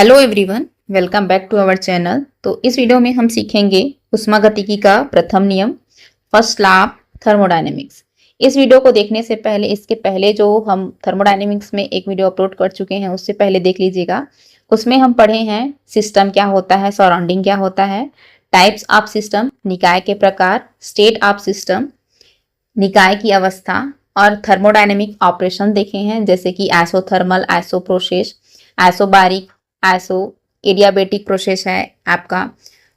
Hello everyone, welcome back to our channel. तो इस video में हम सीखेंगे उष्मागतिकी का प्रथम नियम, फर्स्ट लॉ ऑफ थर्मोडायनेमिक्स। इस वीडियो को देखने से पहले, इसके पहले जो हम थर्मोडायनेमिक्स में एक वीडियो अपलोड कर चुके हैं उससे पहले देख लीजिएगा। उसमें हम पढ़े हैं सिस्टम क्या होता है, सराउंडिंग क्या होता है, टाइप्स ऑफ सिस्टम, निकाय के प्रकार, स्टेट ऑफ सिस्टम, निकाय की अवस्था और थर्मोडायनेमिक ऑपरेशन देखे हैं, जैसे कि isothermal, isoprocess, isobaric, iso adiabatic process है आपका,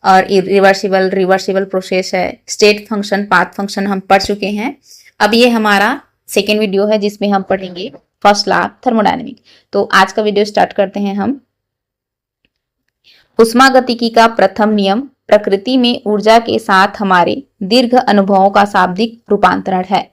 और रिवर्सिबल प्रोसेस है, स्टेट फंक्शन, पाथ फंक्शन हम पढ़ चुके हैं। अब ये हमारा सेकेंड वीडियो है जिसमें हम पढ़ेंगे फर्स्ट लॉ ऑफ थर्मोडायनेमिक। तो आज का वीडियो स्टार्ट करते हैं हम। उष्मागतिकी का प्रथम नियम प्रकृति में ऊर्जा के साथ हमारे दीर्घ अनुभवों का शाब्दिक रूपांतरण है।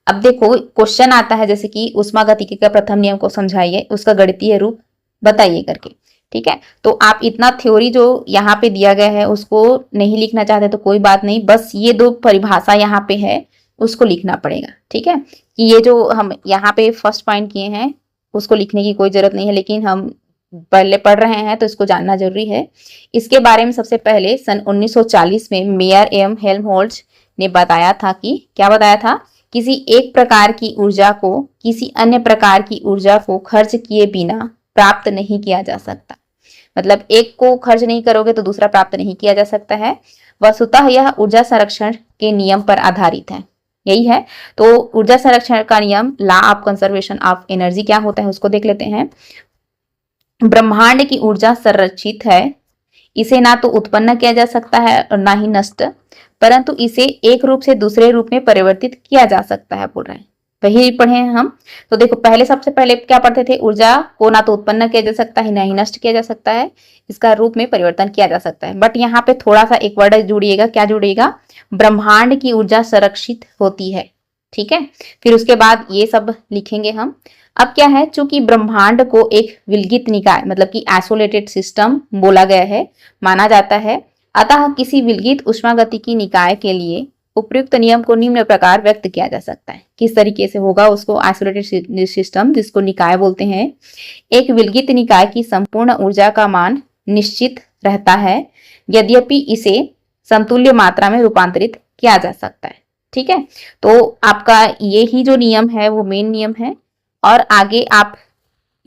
अब देखो क्वेश्चन आता है जैसे कि उष्मागतिकी का प्रथम नियम को समझाइए, उसका गणितीय रूप बताइए करके। ठीक है, तो आप इतना थ्योरी जो यहाँ पे दिया गया है उसको नहीं लिखना चाहते तो कोई बात नहीं, बस ये दो परिभाषा यहाँ पे है उसको लिखना पड़ेगा। ठीक है, कि ये जो हम यहाँ पे फर्स्ट पॉइंट किए हैं उसको लिखने की कोई जरूरत नहीं है, लेकिन हम पहले पढ़ रहे हैं तो इसको जानना जरूरी है। इसके बारे में सबसे पहले सन 1940 में मेयर एवं हेल्महोल्ट्ज ने बताया था कि क्या बताया था, किसी एक प्रकार की ऊर्जा को किसी अन्य प्रकार की ऊर्जा को खर्च किए बिना प्राप्त नहीं किया जा सकता। मतलब एक को खर्च नहीं करोगे तो दूसरा प्राप्त नहीं किया जा सकता है। वस्तुतः यह ऊर्जा संरक्षण के नियम पर आधारित है, यही है। तो ऊर्जा संरक्षण का नियम, law of conservation of energy क्या होता है उसको देख लेते हैं। ब्रह्मांड की ऊर्जा संरक्षित है, इसे ना तो उत्पन्न किया जा सकता है और ना ही नष्ट, परंतु इसे एक रूप से दूसरे रूप में परिवर्तित किया जा सकता है, बोल रहे हैं। वही पढ़े हैं हम। तो देखो पहले सबसे पहले क्या पढ़ते थे, ऊर्जा को ना तो उत्पन्न किया जा सकता है ना ही नष्ट किया जा सकता है, इसका रूप में परिवर्तन किया जा सकता है। बट यहाँ पे थोड़ा सा एक वर्ड जुड़िएगा, क्या जुड़िएगा, ब्रह्मांड की ऊर्जा संरक्षित होती है। ठीक है, फिर उसके बाद ये सब लिखेंगे हम। अब क्या है, चूंकि ब्रह्मांड को एक विलगित निकाय मतलब कि आइसोलेटेड सिस्टम बोला गया है, माना जाता है, अतः किसी विलगित उष्मागतिकी निकाय के लिए उपयुक्त नियम को निम्न प्रकार व्यक्त किया जा सकता है। किस तरीके से होगा उसको, आइसोलेटेड सिस्टम जिसको निकाय बोलते हैं, एक विलगित निकाय की संपूर्ण ऊर्जा का मान निश्चित रहता है, यद्यपि इसे समतुल्य मात्रा में रूपांतरित किया जा सकता है। ठीक है, तो आपका ये ही जो नियम है वो मेन नियम है, और आगे आप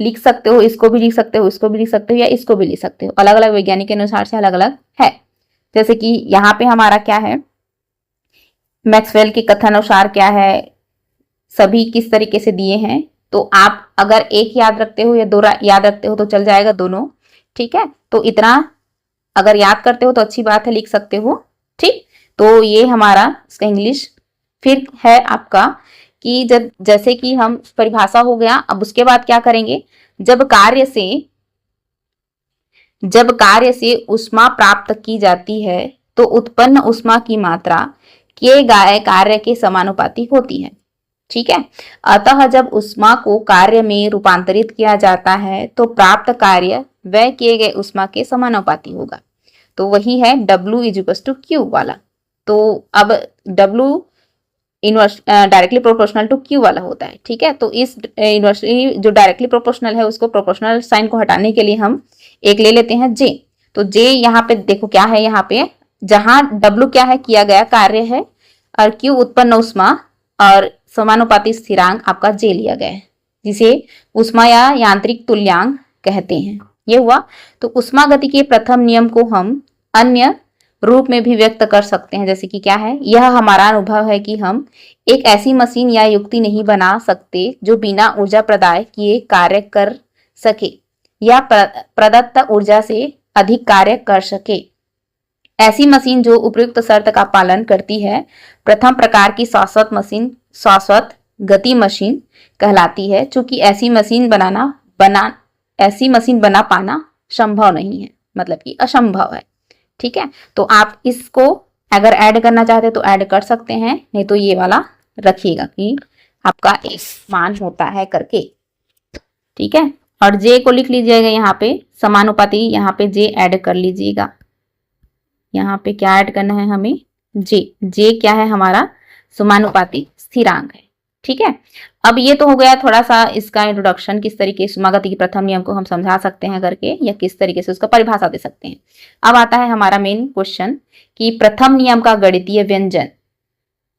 लिख सकते हो, इसको भी लिख सकते हो, इसको भी लिख सकते हो या इसको भी लिख सकते हो, अलग अलग वैज्ञानिक के अनुसार से अलग अलग है। जैसे कि यहाँ पे हमारा क्या है, मैक्सवेल के कथन अनुसार क्या है, सभी किस तरीके से दिए हैं। तो आप अगर एक याद रखते हो या दो याद रखते हो तो चल जाएगा दोनों। ठीक है, तो इतना अगर याद करते हो तो अच्छी बात है, लिख सकते हो। ठीक, तो ये हमारा इसका इंग्लिश फिर है आपका कि जब जैसे कि हम परिभाषा हो गया। अब उसके बाद क्या करेंगे, जब कार्य से ऊष्मा प्राप्त की जाती है तो उत्पन्न ऊष्मा की मात्रा किए गए कार्य के समानुपाती होती है। ठीक है, अतः जब ऊष्मा को कार्य में रूपांतरित किया जाता है तो प्राप्त कार्य व्यय किए गए ऊष्मा के समानुपाती होगा। तो वही है W इज टू क्यू वाला। तो अब W inverse directly proportional to Q वाला होता है। ठीक है, तो इस इनवर्सली जो डायरेक्टली प्रोपोर्शनल है उसको प्रोपोर्शनल साइन को हटाने के लिए हम एक ले लेते हैं J। तो J यहाँ पे देखो क्या है, यहाँ पे जहां W क्या है, किया गया कार्य है, और Q उत्पन्न ऊष्मा और समानुपाती स्थिरांक आपका J लिया गया है, जिसे ऊष्मा या यांत्रिक तुल्यांक कहते हैं। ये हुआ। तो उष्मागति के प्रथम नियम को हम अन्य रूप में भी व्यक्त कर सकते हैं, जैसे कि क्या है, यह हमारा अनुभव है कि हम एक ऐसी मशीन या युक्ति नहीं बना सकते जो बिना ऊर्जा प्रदाय किए कार्य कर सके या प्रदत्त ऊर्जा से अधिक कार्य कर सके। ऐसी मशीन जो उपयुक्त शर्त का पालन करती है प्रथम प्रकार की शाश्वत मशीन शाश्वत गति मशीन कहलाती है। चूंकि ऐसी मशीन बना पाना संभव नहीं है, मतलब कि असंभव है। ठीक है, तो आप इसको अगर ऐड करना चाहते तो ऐड कर सकते हैं, नहीं तो ये वाला रखिएगा कि आपका एक मान होता है करके। ठीक है, और J को लिख लीजिएगा यहाँ पे समानुपाती, यहाँ पे J ऐड कर लीजिएगा। यहाँ पे क्या ऐड करना है हमें, J क्या है हमारा, समानुपाती स्थिरांक है। ठीक है। अब ये तो हो गया थोड़ा सा इसका इंट्रोडक्शन, किस तरीके से उष्मागति के प्रथम नियम को हम समझा सकते हैं करके, या किस तरीके से उसका परिभाषा दे सकते हैं। अब आता है हमारा मेन क्वेश्चन कि प्रथम नियम का गणितीय व्यंजन।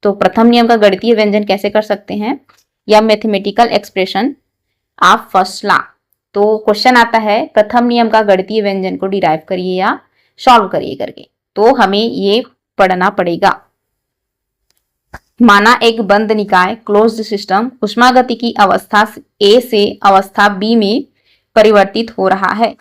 तो प्रथम नियम का गणितीय व्यंजन कैसे कर सकते हैं, या mathematical expression of first law. तो क्वेश्चन आता है प्रथम नियम का गणितीय व्यंजन को डिराइव करिए या सॉल्व करिए करके, तो हमें ये पढ़ना पड़ेगा। माना एक बंद निकाय क्लोज्ड सिस्टम उष्मागति की अवस्था ए से अवस्था बी में परिवर्तित हो रहा है।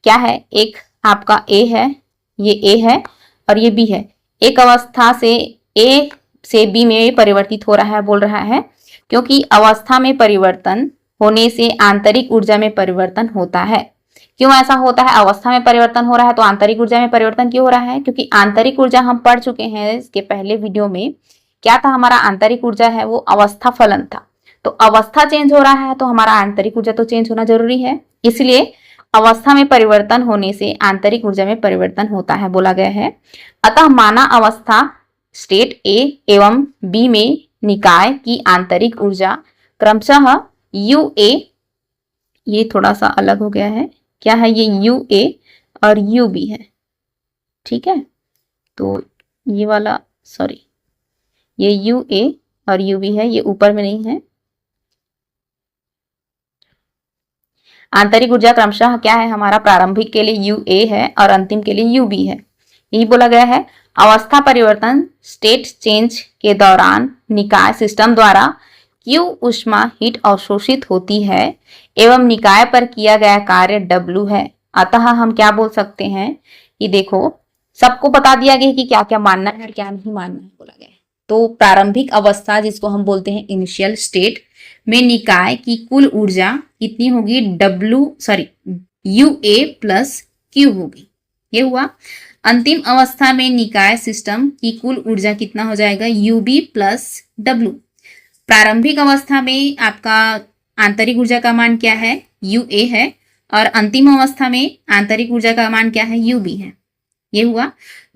क्या है, एक आपका ए है, ये ए है और ये बी है। एक अवस्था से ए से बी में परिवर्तित हो रहा है, बोल रहा है क्योंकि अवस्था में परिवर्तन होने से आंतरिक ऊर्जा में परिवर्तन होता है। क्यों ऐसा होता है, अवस्था में परिवर्तन हो रहा है तो आंतरिक ऊर्जा में परिवर्तन क्यों हो रहा है, क्योंकि आंतरिक ऊर्जा हम पढ़ चुके हैं इसके पहले वीडियो में। क्या था हमारा आंतरिक ऊर्जा है, वो अवस्था फलन था। तो अवस्था चेंज हो रहा है तो हमारा आंतरिक ऊर्जा तो चेंज होना जरूरी है, इसलिए अवस्था में परिवर्तन होने से आंतरिक ऊर्जा में परिवर्तन होता है बोला गया है। अतः माना अवस्था स्टेट ए एवं बी में निकाय की आंतरिक ऊर्जा क्रमशः यू ए, ये थोड़ा सा अलग हो गया है, क्या है ये यू ए और यू बी है। ठीक है, तो ये वाला सॉरी ये यू ए और यू बी है, ये ऊपर में नहीं है। आंतरिक ऊर्जा क्रमशः क्या है हमारा, प्रारंभिक के लिए यू ए है और अंतिम के लिए यू बी है, यही बोला गया है। अवस्था परिवर्तन स्टेट चेंज के दौरान निकाय सिस्टम द्वारा क्यू ऊष्मा हीट अवशोषित होती है एवं निकाय पर किया गया कार्य W है। अतः हम क्या बोल सकते हैं कि देखो सबको बता दिया गया कि क्या क्या मानना है और क्या नहीं मानना है बोला गया है। तो प्रारंभिक अवस्था जिसको हम बोलते हैं इनिशियल स्टेट में निकाय की कुल ऊर्जा कितनी होगी, यू ए प्लस क्यू होगी, ये हुआ। अंतिम अवस्था में निकाय सिस्टम की कुल ऊर्जा कितना हो जाएगा, यू बी प्लस डब्ल्यू। प्रारंभिक अवस्था में आपका आंतरिक ऊर्जा का मान क्या है, यू ए है, और अंतिम अवस्था में आंतरिक ऊर्जा का मान क्या है, यू बी है, ये हुआ।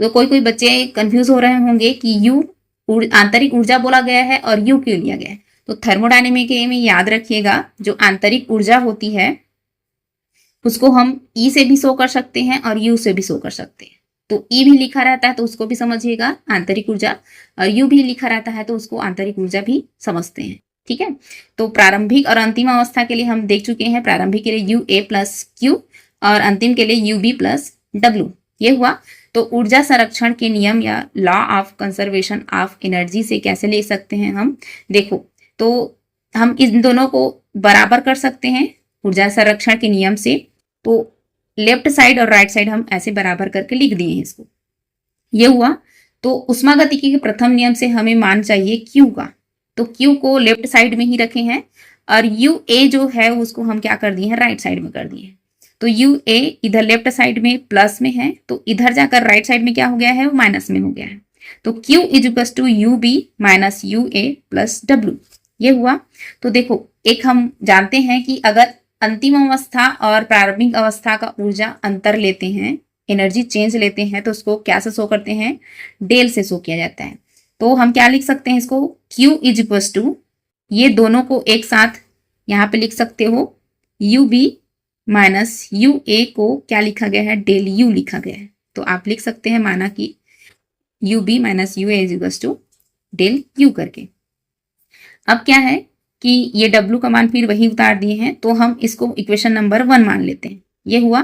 तो कोई बच्चे कंफ्यूज हो रहे होंगे कि यू आंतरिक ऊर्जा बोला गया है और यू क्यों लिया गया है। तो थर्मोडायनेमिक में याद रखिएगा जो आंतरिक ऊर्जा होती है उसको हम ई से भी शो कर सकते हैं और यू से भी शो कर सकते हैं। तो ई भी लिखा रहता है तो उसको भी समझिएगा आंतरिक ऊर्जा, और यू भी लिखा रहता है तो उसको आंतरिक ऊर्जा भी समझते हैं। ठीक है, तो प्रारंभिक और अंतिम अवस्था के लिए हम देख चुके हैं, प्रारंभिक के लिए यू ए प्लस क्यू और अंतिम के लिए यू बी प्लस डब्ल्यू, ये हुआ। तो ऊर्जा संरक्षण के नियम या law of conservation of energy से कैसे ले सकते हैं हम, देखो तो हम इन दोनों को बराबर कर सकते हैं ऊर्जा संरक्षण के नियम से। तो लेफ्ट साइड और राइट साइड हम ऐसे बराबर करके लिख दिए हैं इसको, ये हुआ। तो उष्मागतिकी के प्रथम नियम से हमें मान चाहिए क्यू का, तो क्यू को लेफ्ट साइड में ही रखे हैं और यू ए जो है उसको हम क्या कर दिए हैं, राइट साइड में कर दिए हैं। तो यू ए इधर लेफ्ट साइड में प्लस में है, तो इधर जाकर राइट साइड में क्या हो गया है, वो माइनस में हो गया है। तो Q is equal to U B minus U A plus W, ये हुआ। तो देखो एक हम जानते हैं कि अगर अंतिम अवस्था और प्रारंभिक अवस्था का ऊर्जा अंतर लेते हैं, एनर्जी चेंज लेते हैं, तो उसको क्या से शो करते हैं, डेल से शो किया जाता है। तो हम क्या लिख सकते हैं इसको, Q इज इक्वल टू, ये दोनों को एक साथ यहाँ पे लिख सकते हो, यू बी माइनस यू ए को क्या लिखा गया है, डेल यू लिखा गया है। तो आप लिख सकते हैं माना कि U B minus U A is equal to del U करके। अब क्या है कि ये W का मान फिर वही उतार दिए हैं, तो हम इसको इक्वेशन नंबर 1 मान लेते हैं, ये हुआ।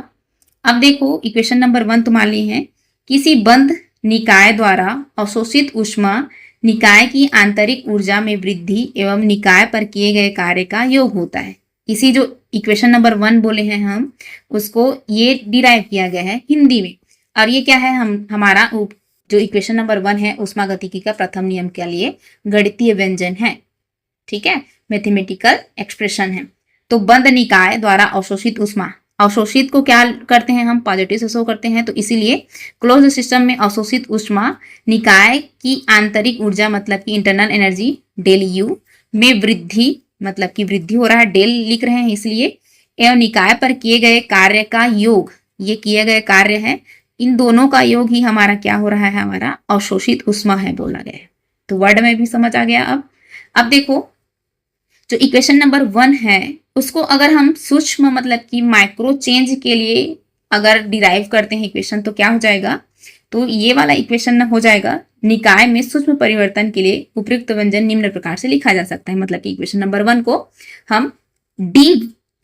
अब देखो इक्वेशन नंबर 1 तो मान ली है, किसी बंद निकाय द्वारा अवशोषित ऊष्मा निकाय की आंतरिक ऊर्जा में वृद्धि एवं निकाय पर किए गए कार्य का योग होता है। इसी जो इक्वेशन नंबर 1 बोले हैं हम, उसको ये डिराइव किया गया है हिंदी में, और ये क्या है, हमारा जो इक्वेशन नंबर 1 है उष्मागतिकी का प्रथम नियम के लिए गणितीय व्यंजन है। ठीक है, मैथमेटिकल एक्सप्रेशन है। तो बंद निकाय द्वारा अवशोषित ऊष्मा, अवशोषित को क्या करते हैं हम, पॉजिटिव से शो करते हैं, तो इसीलिए क्लोज सिस्टम में अवशोषित ऊष्मा निकाय की आंतरिक ऊर्जा मतलब कि इंटरनल एनर्जी डेल यू में वृद्धि, मतलब कि वृद्धि हो रहा है, डेल लिख रहे हैं इसलिए, एवं निकाय पर किए गए कार्य का योग, ये किए गए कार्य है, इन दोनों का योग ही हमारा क्या हो रहा है, हमारा अवशोषित ऊष्मा है बोला गया है। तो वर्ड में भी समझ आ गया। अब देखो जो इक्वेशन नंबर 1 है उसको अगर हम सूक्ष्म मतलब कि माइक्रो चेंज के लिए अगर डिराइव करते हैं इक्वेशन तो क्या हो जाएगा, तो ये वाला इक्वेशन हो जाएगा निकाय में सूक्ष्म परिवर्तन के लिए उपयुक्त व्यंजन निम्न प्रकार से लिखा जा सकता है। मतलब कि इक्वेशन नंबर 1 को हम D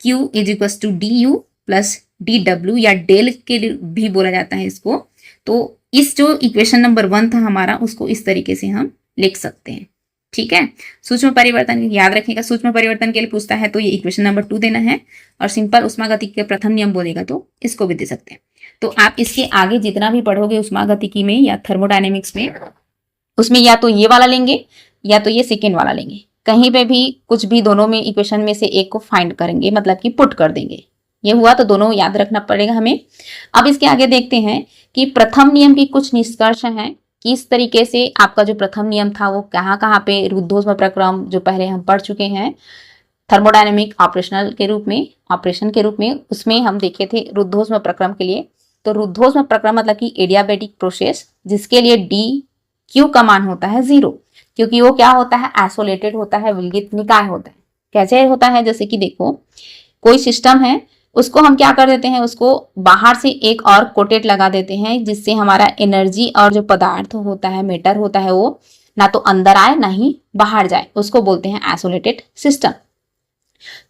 Q is equal to D U plus D W या डेल के लिए भी बोला जाता है इसको। तो इस जो इक्वेशन नंबर 1 था हमारा उसको इस तरीके से हम लिख सकते हैं। ठीक है, सूक्ष्म परिवर्तन याद रखिएगा, सूक्ष्म परिवर्तन के लिए पूछता है तो ये इक्वेशन नंबर 2 देना है, और सिंपल उष्मागतिकी के प्रथम नियम बोलेगा तो इसको भी दे सकते हैं। तो आप इसके आगे जितना भी पढ़ोगे उष्मागतिकी में या थर्मोडायनेमिक्स में, उसमें या तो ये वाला लेंगे या तो ये सेकेंड वाला लेंगे, कहीं पे भी कुछ भी दोनों में इक्वेशन में से एक को फाइंड करेंगे, मतलब कि पुट कर देंगे। ये हुआ तो दोनों याद रखना पड़ेगा हमें। अब इसके आगे देखते हैं कि प्रथम नियम की कुछ निष्कर्ष हैं, किस तरीके से आपका जो प्रथम नियम था वो कहाँ कहाँ पे रुद्धोष्म प्रक्रम जो पहले हम पढ़ चुके हैं थर्मोडायनेमिक ऑपरेशन के रूप में उसमें हम देखे थे रुद्धोष्म प्रक्रम के लिए। तो रुद्धोष्म प्रक्रम मतलब कि एडियाबेटिक प्रोसेस, जिसके लिए डी क्यू का मान होता है 0, क्योंकि वो क्या होता है, आइसोलेटेड होता है, विलगित निकाय होता है। कैसे होता है, जैसे कि देखो कोई सिस्टम है उसको हम क्या कर देते हैं, उसको बाहर से एक और कोटेट लगा देते हैं, जिससे हमारा एनर्जी और जो पदार्थ होता है, मैटर होता है, वो ना तो अंदर आए ना ही बाहर जाए, उसको बोलते हैं आइसोलेटेड सिस्टम।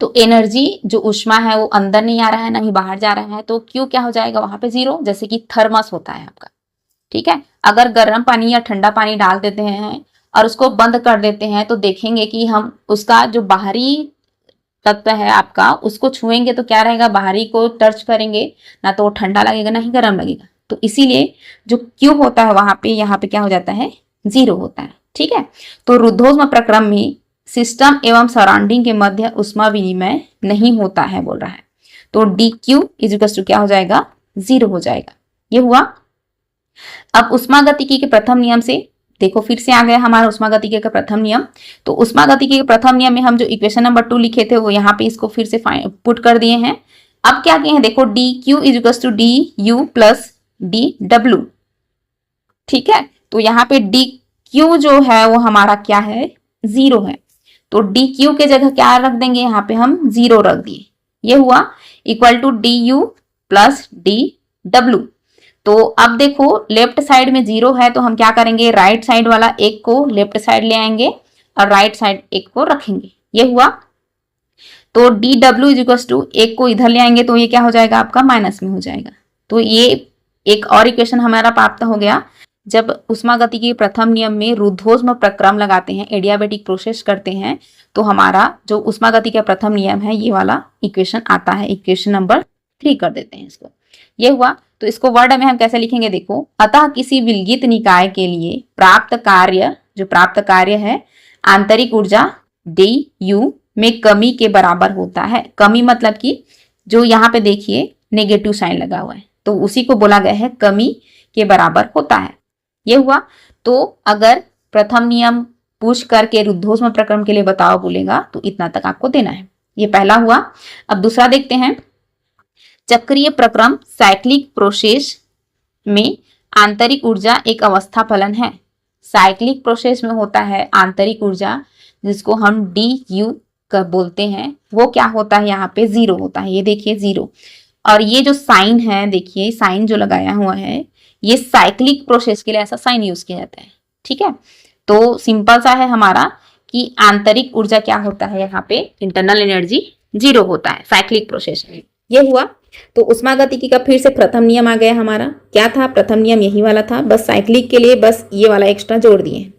तो एनर्जी जो ऊष्मा है वो अंदर नहीं आ रहा है ना ही बाहर जा रहा है, तो क्यू क्या हो जाएगा वहां पे 0, जैसे कि थर्मस होता है आपका। ठीक है, अगर गर्म पानी या ठंडा पानी डाल देते हैं और उसको बंद कर देते हैं तो देखेंगे कि हम उसका जो बाहरी तत्व है आपका उसको छुएंगे तो क्या रहेगा, बाहरी को टच करेंगे ना तो वो ठंडा लगेगा ना ही गर्म लगेगा। तो इसीलिए जो क्यू होता है वहां पे यहाँ पे क्या हो जाता है, 0 होता है। ठीक है, तो रुद्धोष्म प्रक्रम में सिस्टम एवं सराउंडिंग के मध्य ऊष्मा विनिमय नहीं होता है बोल रहा है। तो D Q is equal to क्या हो जाएगा, 0 हो जाएगा। ये हुआ। अब ऊष्मागतिकी के प्रथम नियम से देखो फिर से आ गया हमारा उष्मागतिकी का प्रथम नियम। तो उष्मागतिकी के प्रथम नियम में हम जो इक्वेशन नंबर 2 लिखे थे वो यहाँ पे इसको फिर से पुट कर दिए हैं। अब क्या किए हैं, देखो D Q is equal to D U plus D W. ठीक है, तो यहाँ पे डी क्यू जो है वो हमारा क्या है, 0 है। तो डी क्यू के जगह क्या रख देंगे, यहाँ पे हम 0 रख दिए। ये हुआ equal to D U plus D W. तो अब देखो लेफ्ट साइड में 0 है तो हम क्या करेंगे, राइट साइड वाला एक को लेफ्ट साइड ले आएंगे और राइट साइड एक को रखेंगे। ये हुआ। तो D W is equal to एक को इधर ले आएंगे तो ये क्या हो जाएगा आपका, माइनस में हो जाएगा। तो ये एक और इक्वेशन हमारा प्राप्त हो गया। जब उष्मागतिकी के प्रथम नियम में रुद्धोष्म प्रक्रम लगाते हैं, एडियाबेटिक प्रोसेस करते हैं, तो हमारा जो उष्मागतिकी का प्रथम नियम है ये वाला इक्वेशन आता है। इक्वेशन नंबर 3 कर देते हैं इसको। ये हुआ। तो इसको वर्ड में हम कैसे लिखेंगे, देखो अतः किसी विलगित निकाय के लिए प्राप्त कार्य है आंतरिक ऊर्जा डी यू में कमी के बराबर होता है। कमी मतलब कि जो यहाँ पे देखिए नेगेटिव साइन लगा हुआ है तो उसी को बोला गया है कमी के बराबर होता है। ये हुआ। तो अगर प्रथम नियम पूछ करके रुद्धोष्म प्रक्रम के लिए बताओ बोलेगा तो इतना तक आपको देना है। ये पहला हुआ। अब दूसरा देखते हैं, चक्रीय प्रक्रम साइक्लिक प्रोसेस में आंतरिक ऊर्जा एक अवस्था फलन है। साइक्लिक प्रोसेस में होता है आंतरिक ऊर्जा, जिसको हम डी यू का बोलते हैं, वो क्या होता है यहाँ पे 0 होता है। ये देखिए 0, और ये जो साइन है देखिए साइन जो लगाया हुआ है ये साइक्लिक प्रोसेस के लिए ऐसा साइन यूज किया जाता है। ठीक है, तो सिंपल सा है हमारा कि आंतरिक ऊर्जा क्या होता है, यहाँ पे इंटरनल एनर्जी 0 होता है साइक्लिक प्रोसेस में। ये हुआ। तो उष्मागतिकी का फिर से प्रथम नियम आ गया हमारा। क्या था प्रथम नियम, यही वाला था, बस साइक्लिक के लिए बस ये वाला एक्स्ट्रा जोड़ दिए।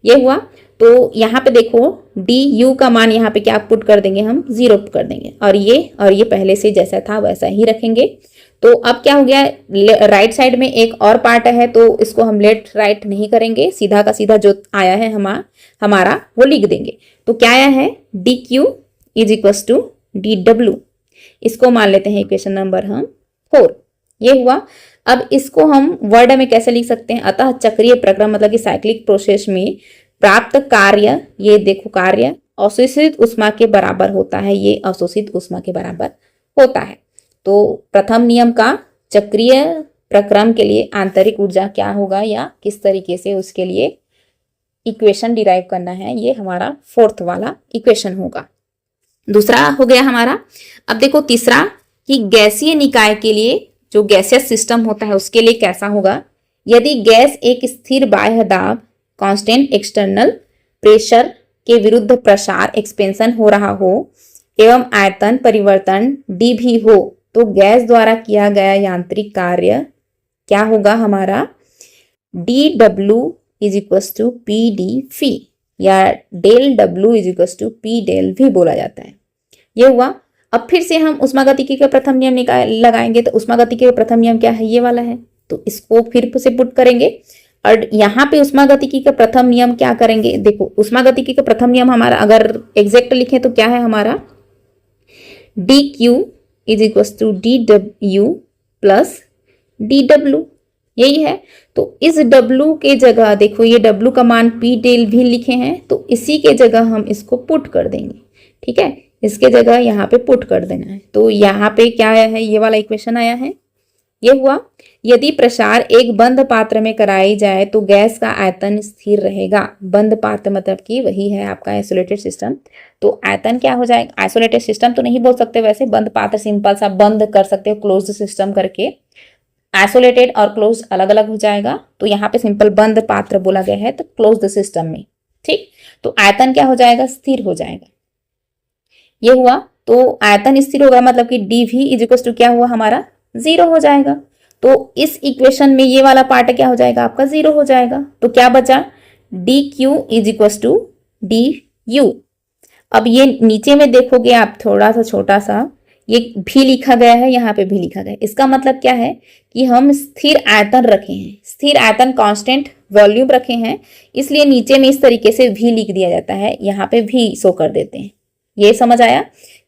ये हुआ। तो यहाँ पे देखो डी यू का मान यहाँ पे क्या पुट कर देंगे, हम 0 कर देंगे, और ये पहले से जैसा था वैसा ही रखेंगे। तो अब क्या हो गया, राइट साइड में एक और पार्ट है तो इसको हम लेफ्ट राइट नहीं करेंगे, सीधा का सीधा जो आया है हमारा वो लिख देंगे। तो क्या आया है, D Q is equal to D W. इसको मान लेते हैं इक्वेशन नंबर हम 4। ये हुआ। अब इसको हम वर्ड में कैसे लिख सकते हैं, अतः चक्रीय प्रक्रम मतलब कि साइक्लिक प्रोसेस में प्राप्त कार्य, ये देखो कार्य अवशोषित ऊष्मा के बराबर होता है। ये अवशोषित ऊष्मा के बराबर होता है। तो प्रथम नियम का चक्रीय प्रक्रम के लिए आंतरिक ऊर्जा क्या होगा या किस तरीके से उसके लिए इक्वेशन डिराइव करना है, ये हमारा 4th वाला इक्वेशन होगा। दूसरा हो गया हमारा। अब देखो तीसरा कि गैसीय निकाय के लिए जो गैसियस सिस्टम होता है उसके लिए कैसा होगा। यदि गैस एक स्थिर बाह्य दाब कांस्टेंट एक्सटर्नल प्रेशर के विरुद्ध प्रसार एक्सपेंशन हो रहा हो एवं आयतन परिवर्तन d भी हो तो गैस द्वारा किया गया यांत्रिक कार्य क्या होगा हमारा, dw is equal to P D phi या del w is equal to P del v बोला जाता है। ये हुआ। अब फिर से हम उष्मागतिकी का प्रथम नियम लगाएंगे तो उष्मागतिकी का प्रथम नियम क्या है, ये वाला है। तो इसको फिर से पुट करेंगे और यहाँ पे उष्मागतिकी का प्रथम नियम क्या करेंगे, देखो उष्मागतिकी का प्रथम नियम हमारा अगर एग्जैक्ट लिखें तो क्या है हमारा, D Q is equal to D W plus D W, यही है। तो इस W के जगह देखो ये W का मान P डेल भी लिखे हैं तो इसी के जगह हम इसको पुट कर देंगे, ठीक है, इसके जगह यहाँ पे पुट कर देना है। तो यहाँ पे क्या आया है, ये वाला इक्वेशन आया है, ये हुआ। यदि प्रसार एक बंद पात्र में कराई जाए तो गैस का आयतन स्थिर रहेगा। बंद पात्र मतलब कि वही है आपका आइसोलेटेड सिस्टम। तो आयतन क्या हो जाएगा, आइसोलेटेड सिस्टम तो नहीं बोल सकते वैसे, बंद पात्र सिंपल सा बंद कर सकते हो क्लोज्ड सिस्टम करके, आइसोलेटेड और क्लोज्ड अलग अलग हो जाएगा। तो यहाँ पे सिंपल बंद पात्र बोला गया है तो क्लोज्ड सिस्टम में, ठीक। तो आयतन क्या हो जाएगा, स्थिर हो जाएगा, ये हुआ। तो आयतन स्थिर होगा मतलब कि D V is equal to क्या हुआ हमारा, 0 हो जाएगा। तो इस इक्वेशन में ये वाला पार्ट क्या हो जाएगा आपका, 0 हो जाएगा। तो क्या बचा, D Q is equal to D U. अब ये नीचे में देखोगे आप थोड़ा सा छोटा सा ये भी लिखा गया है, यहाँ पे भी लिखा गया है। इसका मतलब क्या है कि हम स्थिर आयतन रखे हैं, स्थिर आयतन कांस्टेंट वॉल्यूम रखे हैं, इसलिए नीचे में इस तरीके से भी लिख दिया जाता है, यहाँ पे भी शो कर देते हैं। ये समझ आया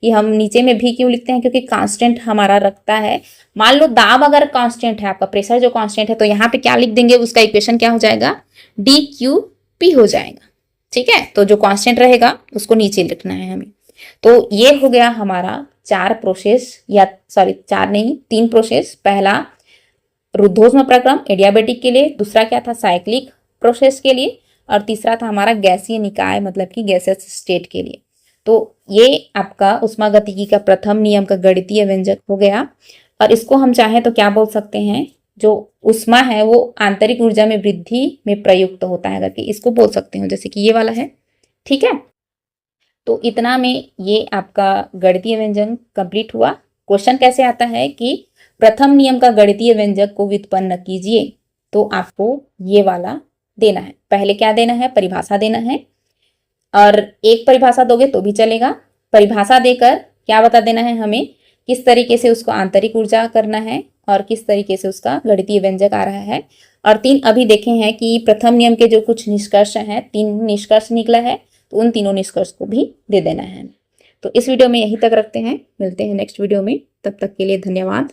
कि हम नीचे में भी क्यों लिखते हैं, क्योंकि कांस्टेंट हमारा रखता है। मान लो दाब अगर कांस्टेंट है, आपका प्रेशर जो कांस्टेंट है, तो यहाँ पे क्या लिख देंगे, उसका इक्वेशन क्या हो जाएगा, डी क्यू पी हो जाएगा, ठीक है। तो जो कांस्टेंट रहेगा उसको नीचे लिखना है हमें। तो ये हो गया हमारा 4 प्रोसेस, या सॉरी 4 नहीं 3 प्रोसेस। पहला रुद्धोष्म प्रक्रम एडियाबेटिक के लिए, दूसरा क्या था साइक्लिक प्रोसेस के लिए, और तीसरा था हमारा गैसीय निकाय मतलब कि गैसियस स्टेट के लिए। तो ये आपका उष्मागतिकी का प्रथम नियम का गणितीय व्यंजक हो गया। और इसको हम चाहें तो क्या बोल सकते हैं, जो उष्मा है वो आंतरिक ऊर्जा में वृद्धि में प्रयुक्त होता है करके इसको बोल सकते हो, जैसे कि ये वाला है, ठीक है। तो इतना में ये आपका गणितीय व्यंजन कंप्लीट हुआ। क्वेश्चन कैसे आता है कि प्रथम नियम का गणितीय व्यंजक को व्युत्पन्न कीजिए, तो आपको ये वाला देना है। पहले क्या देना है, परिभाषा देना है, और एक परिभाषा दोगे तो भी चलेगा। परिभाषा देकर क्या बता देना है हमें, किस तरीके से उसको आंतरिक ऊर्जा करना है और किस तरीके से उसका गणितीय व्यंजक आ रहा है। और 3 अभी देखे हैं कि प्रथम नियम के जो कुछ निष्कर्ष हैं, 3 निष्कर्ष निकला है, तो उन तीनों निष्कर्ष को भी दे देना है। तो इस वीडियो में यहीं तक रखते हैं, मिलते हैं नेक्स्ट वीडियो में, तब तक के लिए धन्यवाद।